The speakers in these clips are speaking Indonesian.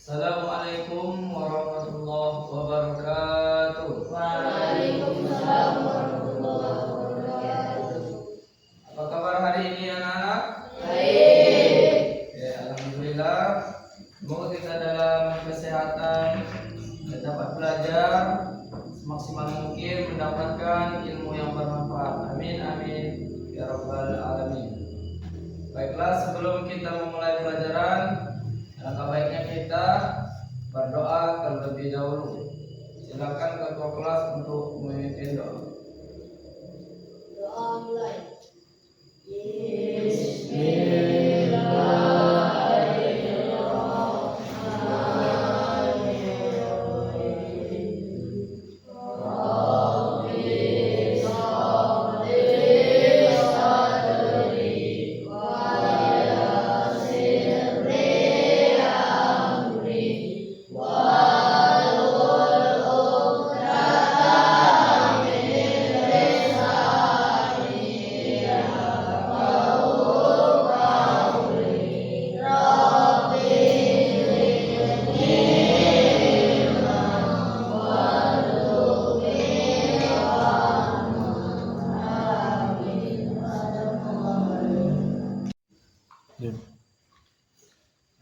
Assalamualaikum warahmatullahi wabarakatuh. Waalaikumsalam warahmatullahi wabarakatuh. Apa kabar hari ini anak-anak? Baik. Ya, alhamdulillah. Semoga kita dalam kesehatan dan dapat belajar semaksimal mungkin mendapatkan ilmu yang bermanfaat. Amin amin ya rabbal alamin. Baiklah, sebelum kita memulai pelajaran, alangkah baiknya kita berdoa terlebih dahulu. Silakan ketua kelas untuk memimpin doa. Doa mulai.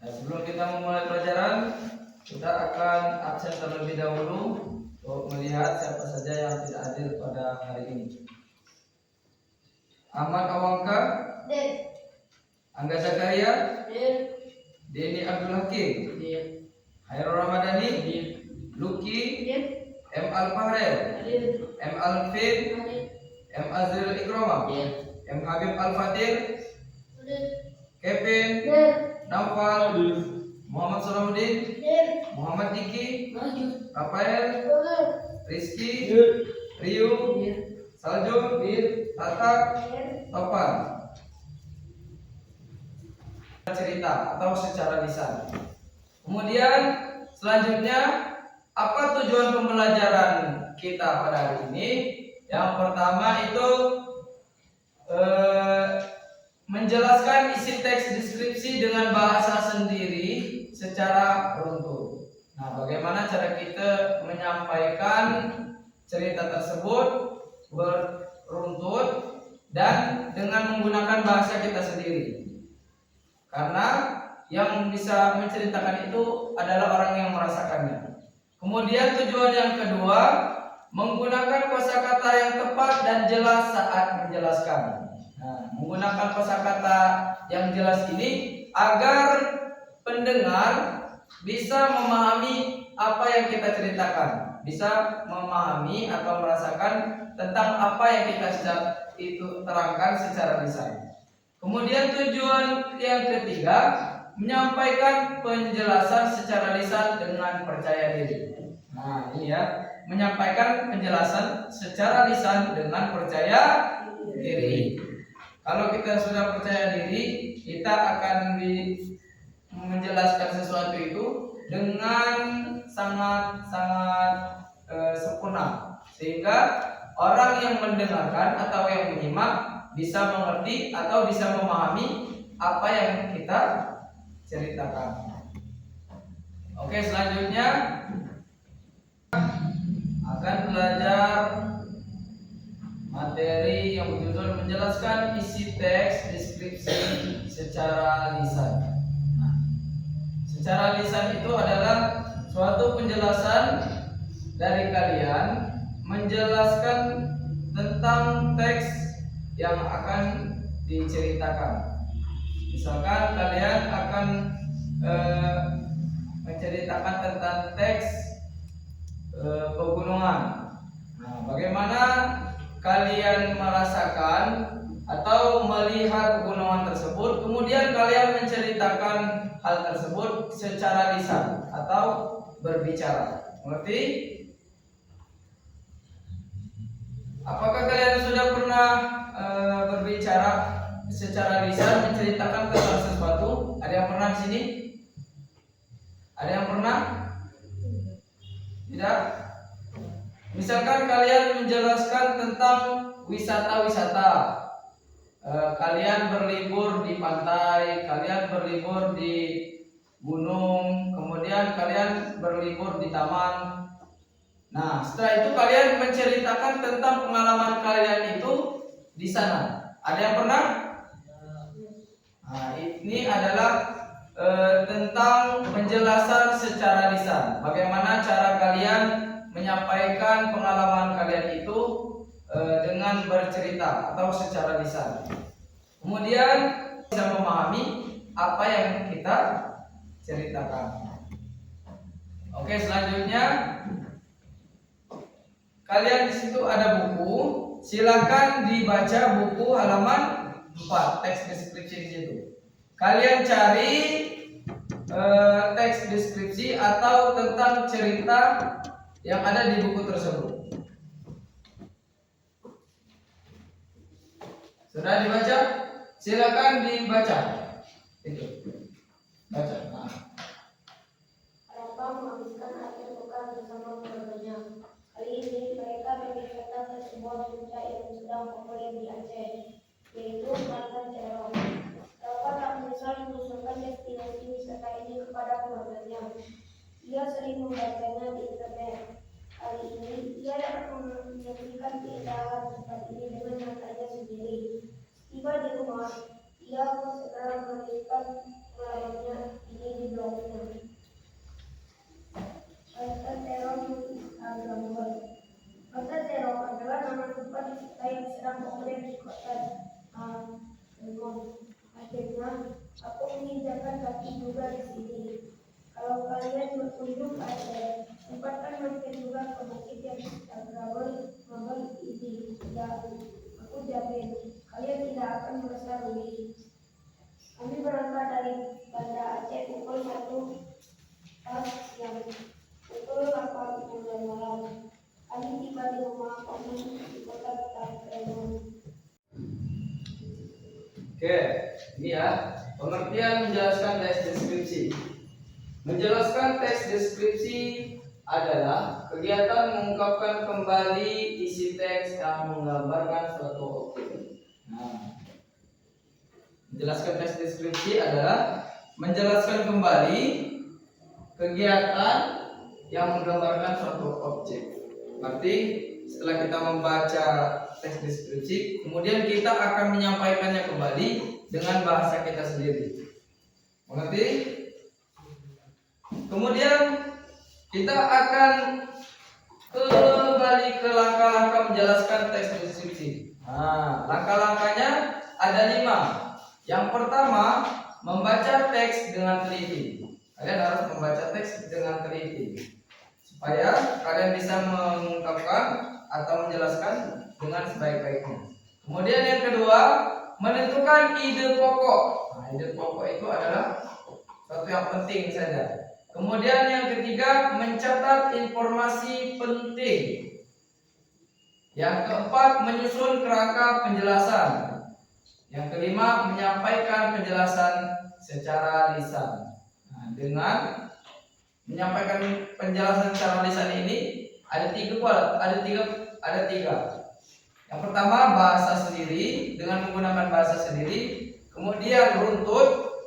Nah, sebelum kita memulai pelajaran, kita akan absen terlebih dahulu untuk melihat siapa saja yang tidak hadir pada hari ini. Ahmad Awangka, Angga Zakaria, Denny Abdul Hakim, Hairul Ramadhani, Luki, M. Al-Fahrel, M. Alvin, M. Azril Ikroma, M. Habib Al-Fatir, Kevin, Naufal, Muhammad Salahuddin, Muhammad Diki, Rafael, Rizky, Riu, Saljun, Tata, Topan. Cerita atau secara lisan. Kemudian selanjutnya, apa tujuan pembelajaran kita pada hari ini? Yang pertama itu menjelaskan isi teks deskripsi dengan bahasa sendiri secara runtut. Nah, bagaimana cara kita menyampaikan cerita tersebut beruntut dan dengan menggunakan bahasa kita sendiri. Karena yang bisa menceritakan itu adalah orang yang merasakannya. Kemudian tujuan yang kedua, menggunakan kosakata yang tepat dan jelas saat menjelaskan. Nah, menggunakan kosakata yang jelas ini agar pendengar bisa memahami apa yang kita ceritakan, bisa memahami atau merasakan tentang apa yang kita itu terangkan secara lisan. Kemudian tujuan yang ketiga, menyampaikan penjelasan secara lisan dengan percaya diri. Nah, ini ya, menyampaikan penjelasan secara lisan dengan percaya diri. Kalau kita sudah percaya diri, kita akan menjelaskan sesuatu itu dengan sangat sempurna, sehingga orang yang mendengarkan atau yang menyimak bisa mengerti atau bisa memahami apa yang kita ceritakan. Oke, selanjutnya akan belajar materi yang berjudul menjelaskan isi teks deskripsi secara lisan. Nah, secara lisan itu adalah suatu penjelasan dari kalian menjelaskan tentang teks yang akan diceritakan. Misalkan kalian akan menceritakan tentang teks pegunungan. Nah, bagaimana kalian merasakan atau melihat pegunungan tersebut, kemudian kalian menceritakan hal tersebut secara lisan atau berbicara. Mengerti? Apakah kalian sudah pernah berbicara secara lisan menceritakan tentang sesuatu? Ada yang pernah di sini? Ada yang pernah? Tidak? Misalkan kalian menjelaskan tentang wisata-wisata, kalian berlibur di pantai, kalian berlibur di gunung, kemudian kalian berlibur di taman. Nah, setelah itu kalian menceritakan tentang pengalaman kalian itu di sana. Ada yang pernah? Nah, ini adalah tentang penjelasan secara lisan. Bagaimana cara kalian menyampaikan pengalaman kalian itu dengan bercerita atau secara lisan. Kemudian bisa memahami apa yang kita ceritakan. Oke, selanjutnya kalian di situ ada buku. Silakan dibaca buku halaman 4, teks deskripsi di situ. Kalian cari teks deskripsi atau tentang cerita yang ada di buku tersebut. Sudah dibaca? Silakan dibaca. Itu. Baca. Nah. Rafa menghabiskan akhir pekan bersama keluarganya. Kali ini mereka berwisata ke sebuah puncak yang sedang populer di Aceh, yaitu Pantai Terong. Rafa tak menyesal mengusulkan destinasi wisata ini kepada keluarganya. Ia sering membacanya di internet. Kali ini ia dapat menyaksikan keindahan tempat ini dengan matanya sendiri. Tiba di rumah, ia pun segera menuliskan pengalamannya ini di blognya. Pantai Terong Instagramable. Pantai Terong adalah nama tempat wisata yang sedang populer di kota Lembong. Akhirnya, aku menginjakan kaki juga di sini. Kalau kalian berkunjung ke Aceh, sempatkan mampir juga ke bukit yang Instagramable ini. Ya, aku jamin kalian tidak akan merasa rugi. Kami berangkat dari Banda Aceh pukul 1 siang. Pukul 8 malam. Kami tiba di rumah kami di kota Tangerang. Oke, ini ya pengertian menjelaskan teks deskripsi. Menjelaskan teks deskripsi adalah kegiatan mengungkapkan kembali isi teks yang menggambarkan suatu objek. Nah, menjelaskan teks deskripsi adalah menjelaskan kembali kegiatan yang menggambarkan suatu objek. Berarti setelah kita membaca teks deskripsi, kemudian kita akan menyampaikannya kembali dengan bahasa kita sendiri. Mengerti? Kemudian kita akan kembali ke langkah-langkah menjelaskan teks deskripsi. Nah, langkah-langkahnya ada 5. Yang pertama, membaca teks dengan teliti. Kalian harus membaca teks dengan teliti supaya kalian bisa mengungkapkan atau menjelaskan dengan sebaik-baiknya. Kemudian yang kedua, menentukan ide pokok. Nah, ide pokok itu adalah sesuatu yang penting saja. Kemudian yang ketiga, mencatat informasi penting. Yang keempat, menyusun kerangka penjelasan. Yang kelima, menyampaikan penjelasan secara lisan. Nah, dengan menyampaikan penjelasan secara lisan ini ada tiga. Yang pertama, bahasa sendiri dengan menggunakan bahasa sendiri. Kemudian runtut.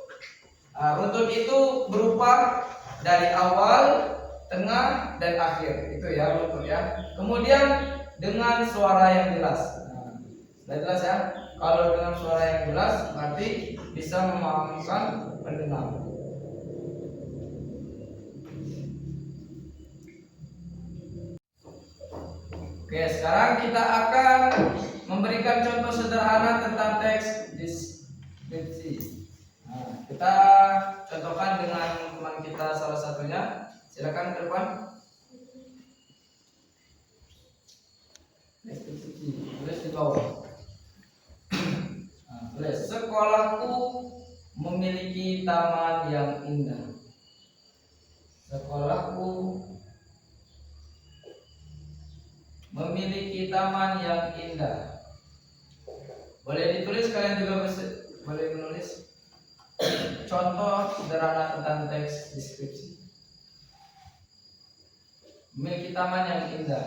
Nah, runtut itu berupa dari awal, tengah, dan akhir. Itu ya runtut ya. Kemudian dengan suara yang jelas. Nah, sudah jelas ya. Kalau dengan suara yang jelas berarti bisa memahamkan pendengar. Oke, sekarang kita akan memberikan contoh sederhana tentang teks deskripsi. Nah, kita contohkan dengan teman kita salah satunya. Silakan ke depan. Deskripsi, tulis di bawah. Nah, tulis, sekolahku memiliki taman yang indah. Sekolahku memiliki taman yang indah. Boleh ditulis, kalian juga boleh menulis contoh sederhana tentang teks deskripsi. Memiliki taman yang indah.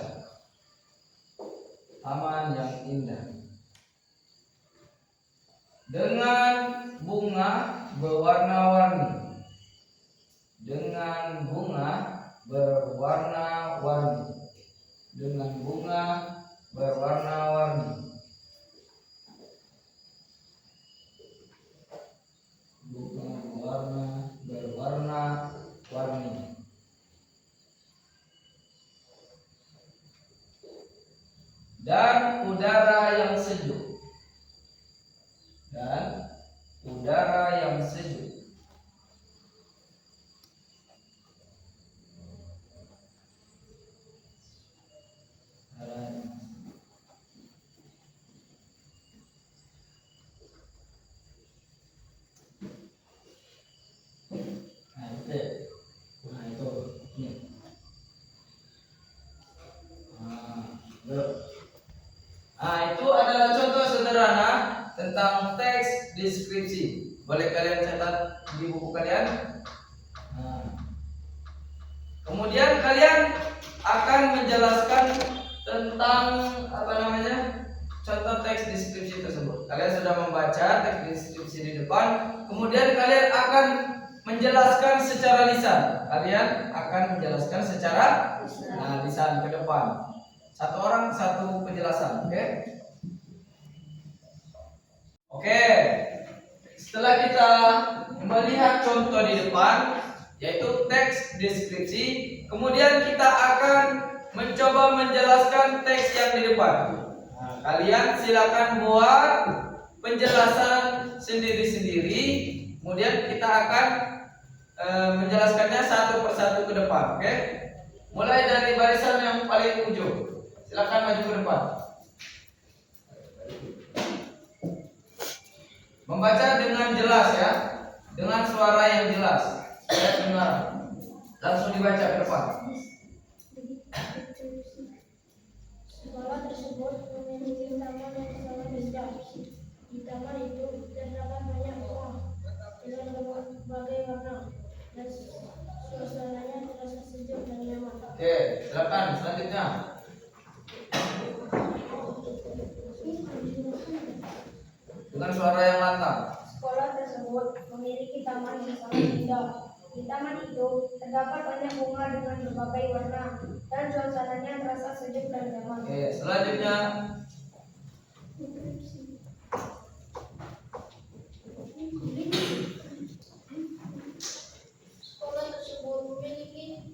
Taman yang indah dengan bunga berwarna-warni. dengan bunga berwarna-warni. Dengan bunga berwarna-warni. Bunga berwarna-warni. Dan udara yang sejuk. Dan udara yang sejuk. Nah, itu adalah contoh sederhana tentang teks deskripsi. Boleh kalian catat di buku kalian. Nah, kemudian kalian akan menjelaskan tentang contoh teks deskripsi tersebut. Kalian sudah membaca teks deskripsi di depan. Kemudian kalian akan menjelaskan secara lisan. Kalian akan menjelaskan secara lisan ke depan. Satu orang satu penjelasan, oke? Oke. Setelah kita melihat contoh di depan, yaitu teks deskripsi, kemudian kita akan mencoba menjelaskan teks yang di depan. Nah, kalian silakan buat penjelasan sendiri-sendiri, kemudian kita akan menjelaskannya satu persatu ke depan, oke? Mulai dari barisan yang paling ujung. Silakan maju ke depan. Membaca dengan jelas ya, dengan suara yang jelas. Saya dengar. Langsung dibaca ke depan. Sekolah tersebut memiliki taman yang sangat besar. Di taman itu terdapat banyak pohon dengan berbagai warna dan suasananya terasa sejuk dan nyaman. Oke, silakan selanjutnya. Dengan suara yang lantang. Sekolah tersebut memiliki taman yang sangat indah. Di taman itu terdapat banyak bunga dengan berbagai warna dan suasananya terasa sejuk dan nyaman. Oke, selanjutnya. Sekolah tersebut memiliki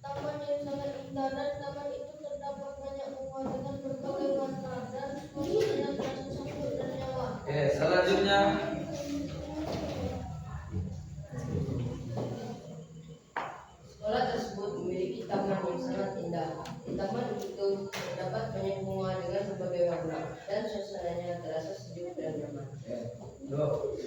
taman yang sangat indah dan taman itu terdapat banyak bunga dengan berbagai warna dan suasananya terasa sejuk dan nyaman. Oke, selanjutnya. Sekolah tersebut memiliki taman yang sangat indah. Di taman itu terdapat banyak bunga dengan berbagai warna dan suasananya terasa sejuk dan nyaman. Oke, duduk.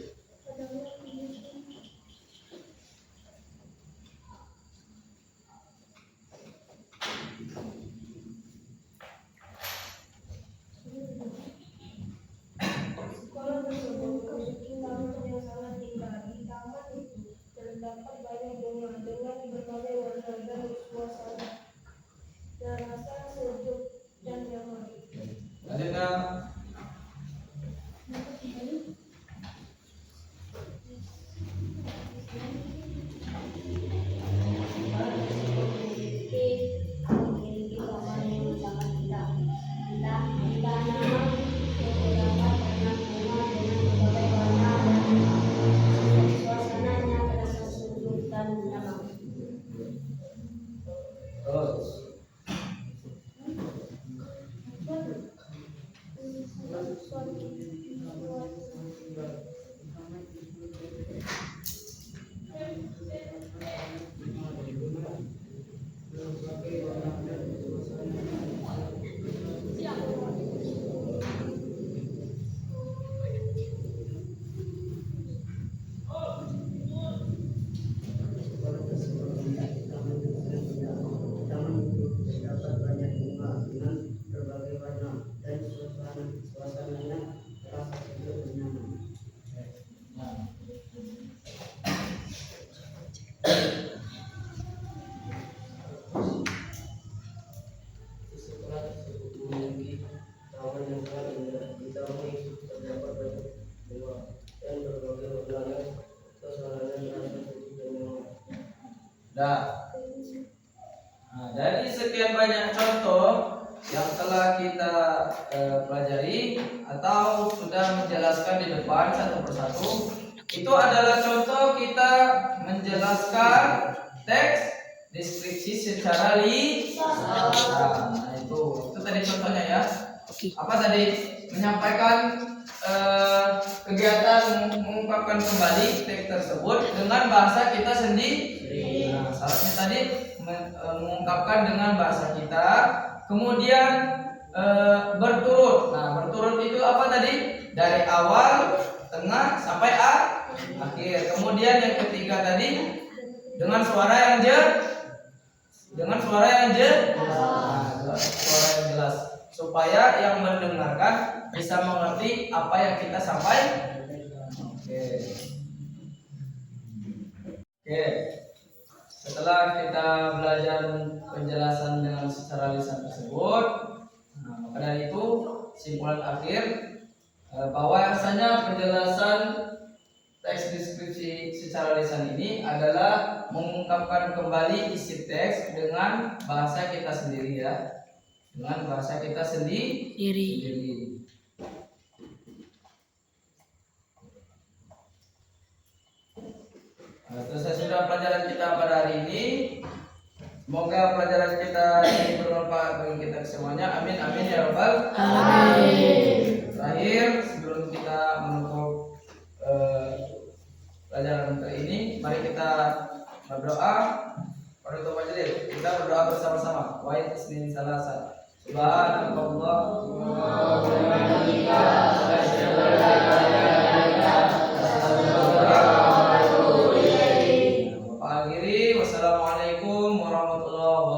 Sekolah tersebut memiliki taman yang sangat indah. Di taman itu terdapat banyak bunga dengan berbagai warna dan suasana terasa sejuk dan nyaman. Selanjutnya. Memiliki taman yang sangat indah. Di tanaman terdapat banyak bunga dengan berbagai warna dan suasananya terasa sejuk dan nyaman. Dah. Nah, dari sekian banyak contoh yang telah kita pelajari atau sudah menjelaskan di depan satu persatu, itu adalah contoh kita menjelaskan teks deskripsi secara lisan. Nah, itu tadi contohnya ya. Apa tadi? Menyampaikan kegiatan mengungkapkan kembali teks tersebut dengan bahasa kita sendiri. Nah, syaratnya tadi mengungkapkan dengan bahasa kita, kemudian berturut. Nah, berturut itu apa tadi? Dari awal, tengah sampai akhir. Kemudian yang ketiga tadi dengan suara yang suara yang jelas, supaya yang mendengarkan bisa mengerti apa yang kita sampaikan. Oke. Setelah kita belajar penjelasan dengan secara lisan tersebut, nah, maka dari itu simpulan akhir bahwasanya penjelasan teks deskripsi secara lisan ini adalah mengungkapkan kembali isi teks dengan bahasa kita sendiri ya, dengan bahasa kita sendiri. Nah, selesai sudah pelajaran kita pada hari ini. Semoga pelajaran kita ini bermanfaat bagi kita semuanya. Amin amin ya rabbal alamin. Terakhir sebelum kita menutup pelajaran kali ini, mari kita berdoa. Penutup majelis kita berdoa bersama-sama. Wa ismin salasa. Subhanallah wa bihamdihi asyhadu an la ilaha illa anta. Wassalamualaikum warahmatullahi wabarakatuh.